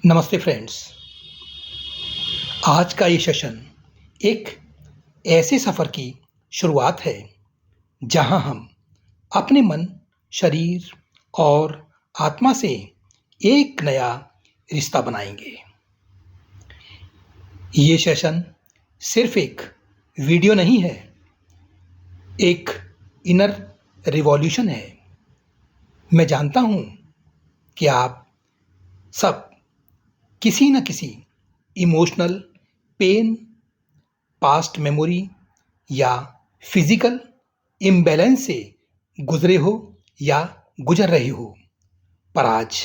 नमस्ते फ्रेंड्स। आज का ये सेशन एक ऐसे सफ़र की शुरुआत है जहां हम अपने मन, शरीर और आत्मा से एक नया रिश्ता बनाएंगे। ये सेशन सिर्फ एक वीडियो नहीं है, एक इनर रिवॉल्यूशन है। मैं जानता हूं कि आप सब किसी न किसी इमोशनल पेन, पास्ट मेमोरी या फिजिकल इम्बैलेंस से गुजरे हो या गुजर रहे हो। पर आज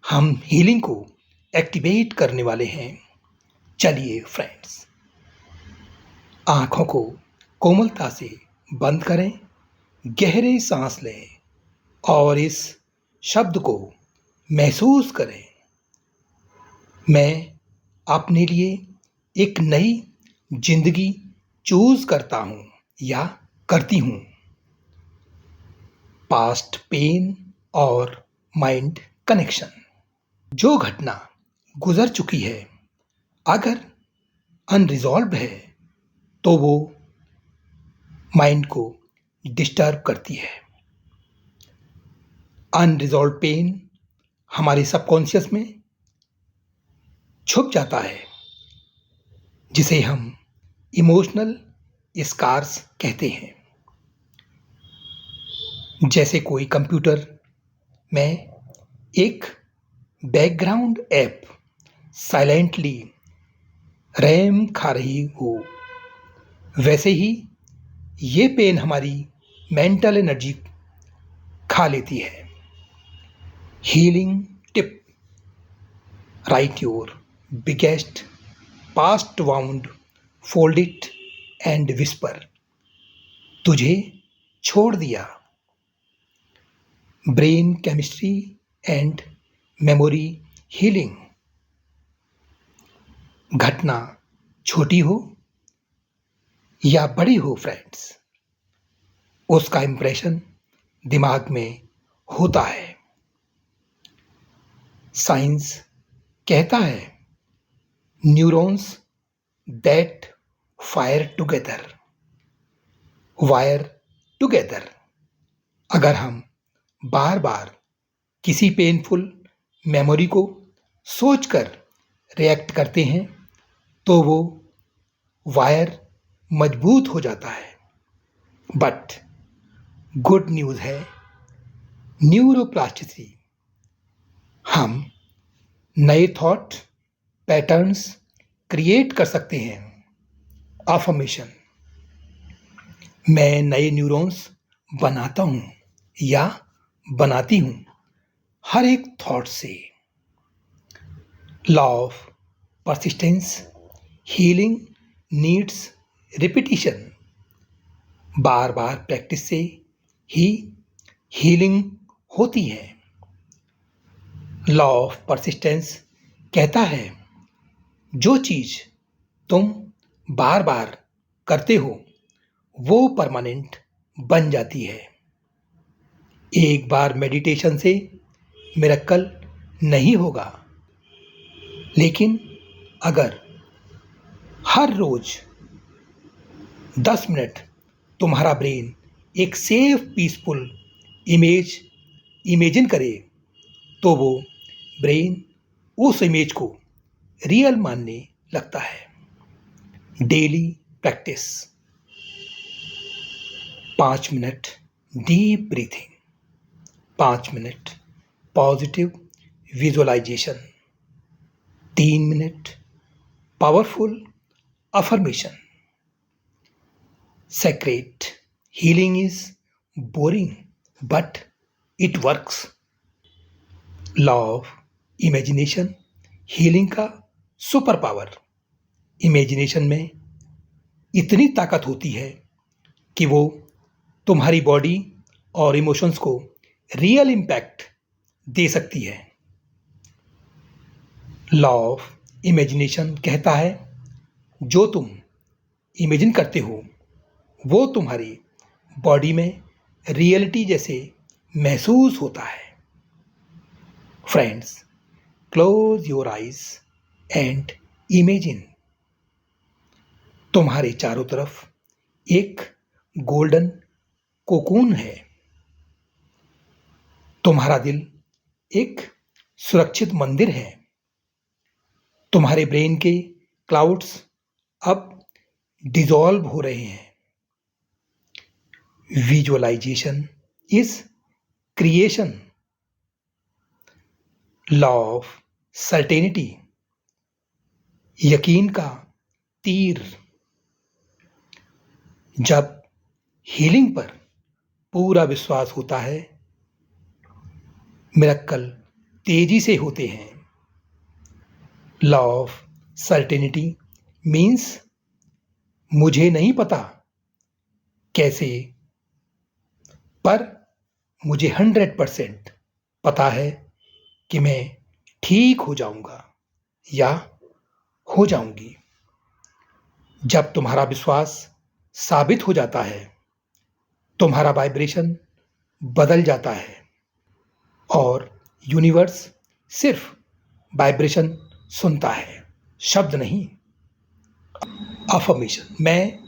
हम हीलिंग को एक्टिवेट करने वाले हैं। चलिए फ्रेंड्स, आंखों को कोमलता से बंद करें, गहरे सांस लें और इस शब्द को महसूस करें। मैं अपने लिए एक नई जिंदगी चूज करता हूं या करती हूं। पास्ट पेन और माइंड कनेक्शन। जो घटना गुजर चुकी है, अगर अनरिजॉल्व्ड है तो वो माइंड को डिस्टर्ब करती है। अनरिजॉल्व्ड पेन हमारे सबकॉन्शियस में छुप जाता है, जिसे हम इमोशनल स्कार्स कहते हैं। जैसे कोई कंप्यूटर में एक बैकग्राउंड ऐप साइलेंटली रैम खा रही हो, वैसे ही ये पेन हमारी मेंटल एनर्जी खा लेती है। Healing tip: right your biggest past wound, fold it and whisper, तुझे छोड़ दिया। Brain chemistry and memory healing. घटना छोटी हो या बड़ी हो फ्रेंड्स, उसका इंप्रेशन दिमाग में होता है। साइंस कहता है, neurons that fire together wire together. अगर हम बार बार किसी पेनफुल मेमोरी को सोचकर रिएक्ट करते हैं तो वो वायर मजबूत हो जाता है। बट गुड न्यूज़ है, न्यूरोप्लास्टिसिटी। हम नए थॉट पैटर्न्स क्रिएट कर सकते हैं। अफर्मेशन: मैं नए न्यूरॉन्स बनाता हूं या बनाती हूं हर एक थॉट से। Law of persistence. Healing needs repetition. Bar bar practice से ही हीलिंग होती है। लॉ ऑफ परसिस्टेंस कहता है, जो चीज तुम बार बार करते हो वो परमानेंट बन जाती है। एक बार मेडिटेशन से मिरेकल नहीं होगा, लेकिन अगर हर रोज 10 मिनट तुम्हारा ब्रेन एक सेफ पीसफुल इमेजिन करे तो वो ब्रेन उस इमेज को रियल मानने लगता है। Daily practice: 5 minute deep breathing, 5 minute positive visualisation, 3 minute powerful affirmation. Secret: healing is boring but it works. Law of imagination. Healing का सुपर पावर। इमेजिनेशन में इतनी ताकत होती है कि वो तुम्हारी बॉडी और इमोशंस को रियल इम्पैक्ट दे सकती है। लॉ ऑफ इमेजिनेशन कहता है, जो तुम इमेजिन करते हो वो तुम्हारी बॉडी में रियलिटी जैसे महसूस होता है। Friends, Close your eyes and imagine तुम्हारे चारों तरफ एक गोल्डन कोकून है। तुम्हारा दिल एक सुरक्षित मंदिर है। तुम्हारे ब्रेन के क्लाउड्स अब डिसॉल्व हो रहे हैं। Visualisation is creation. Law of certainty, यकीन का तीर। जब हीलिंग पर पूरा विश्वास होता है, मिरेकल तेजी से होते हैं। लॉ ऑफ सर्टेनिटी मीन्स मुझे नहीं पता कैसे, पर मुझे 100% पता है कि मैं ठीक हो जाऊंगा या हो जाऊंगी। जब तुम्हारा विश्वास साबित हो जाता है, तुम्हारा वाइब्रेशन बदल जाता है और यूनिवर्स सिर्फ वाइब्रेशन सुनता है, शब्द नहीं। अफर्मेशन, मैं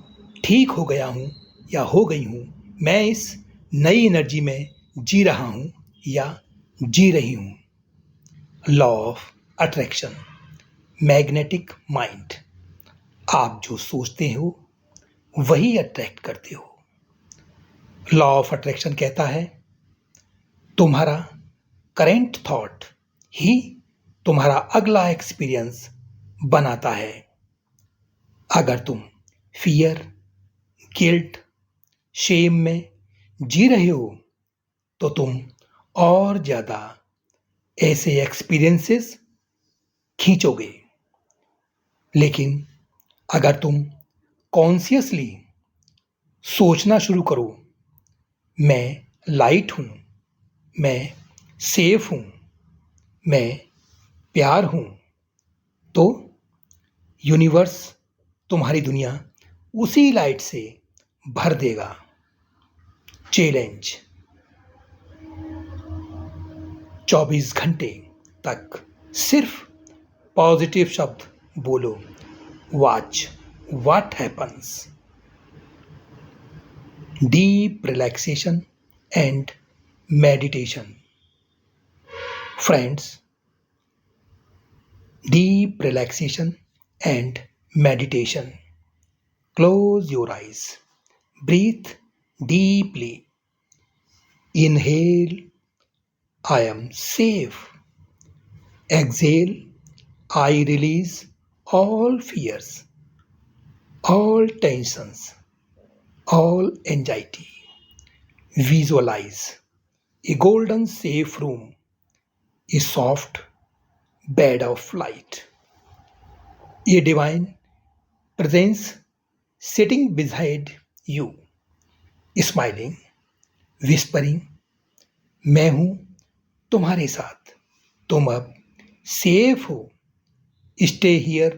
ठीक हो गया हूं या हो गई हूं। मैं इस नई एनर्जी में जी रहा हूं या जी रही हूं। Law of attraction, magnetic mind. आप जो सोचते हो वही अट्रैक्ट करते हो। लॉ ऑफ अट्रैक्शन कहता है तुम्हारा करेंट थॉट ही तुम्हारा अगला एक्सपीरियंस बनाता है। अगर तुम फियर, गिल्ट, शेम में जी रहे हो तो तुम और ज्यादा ऐसे एक्सपीरियंसेस खींचोगे। लेकिन अगर तुम कॉन्शियसली सोचना शुरू करो, मैं लाइट हूं, मैं सेफ हूं, मैं प्यार हूं, तो यूनिवर्स तुम्हारी दुनिया उसी लाइट से भर देगा। चैलेंज, 24 घंटे तक सिर्फ पॉजिटिव शब्द बोलो। Watch what happens. Deep relaxation and meditation. Friends, deep relaxation and meditation. Close your eyes. Breathe deeply. Inhale, I am safe. Exhale, I release all fears, all tensions, all anxiety. Visualize a golden safe room, a soft bed of light, a divine presence sitting beside you, smiling, whispering, मैं हूं तुम्हारे साथ, तुम अब safe हो। Stay here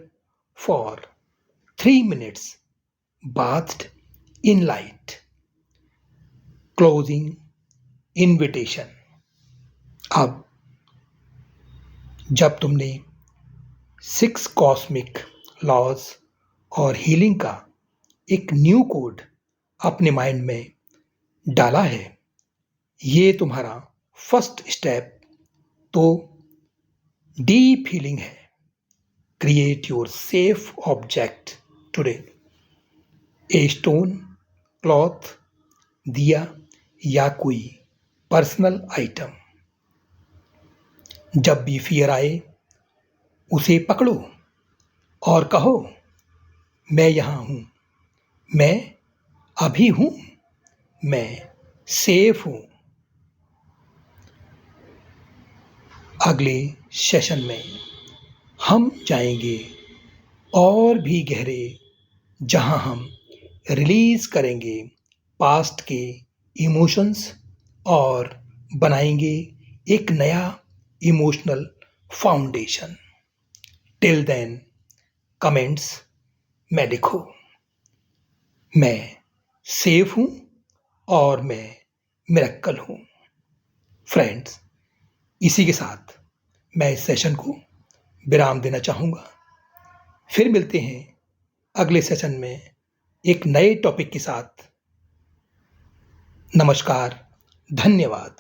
for 3 minutes, bathed in light. Closing invitation. अब जब तुमने 6 कॉस्मिक लॉज और हीलिंग का एक न्यू कोड अपने माइंड में डाला है, ये तुम्हारा फर्स्ट स्टेप तो डीप हीलिंग है। Create your safe object today. A stone, cloth, दिया या कोई पर्सनल आइटम। जब भी फियर आए उसे पकड़ो और कहो, मैं यहां हूं, मैं अभी हूं, मैं सेफ हूं। अगले सेशन में हम जाएंगे और भी गहरे, जहां हम रिलीज करेंगे पास्ट के इमोशंस और बनाएंगे एक नया emotional foundation. Till then, comments में लिखो, मैं सेफ हूं और मैं मिरेकल हूं। फ्रेंड्स, इसी के साथ मैं इस सेशन को विराम देना चाहूँगा। फिर मिलते हैं अगले सेशन में एक नए टॉपिक के साथ। नमस्कार, धन्यवाद।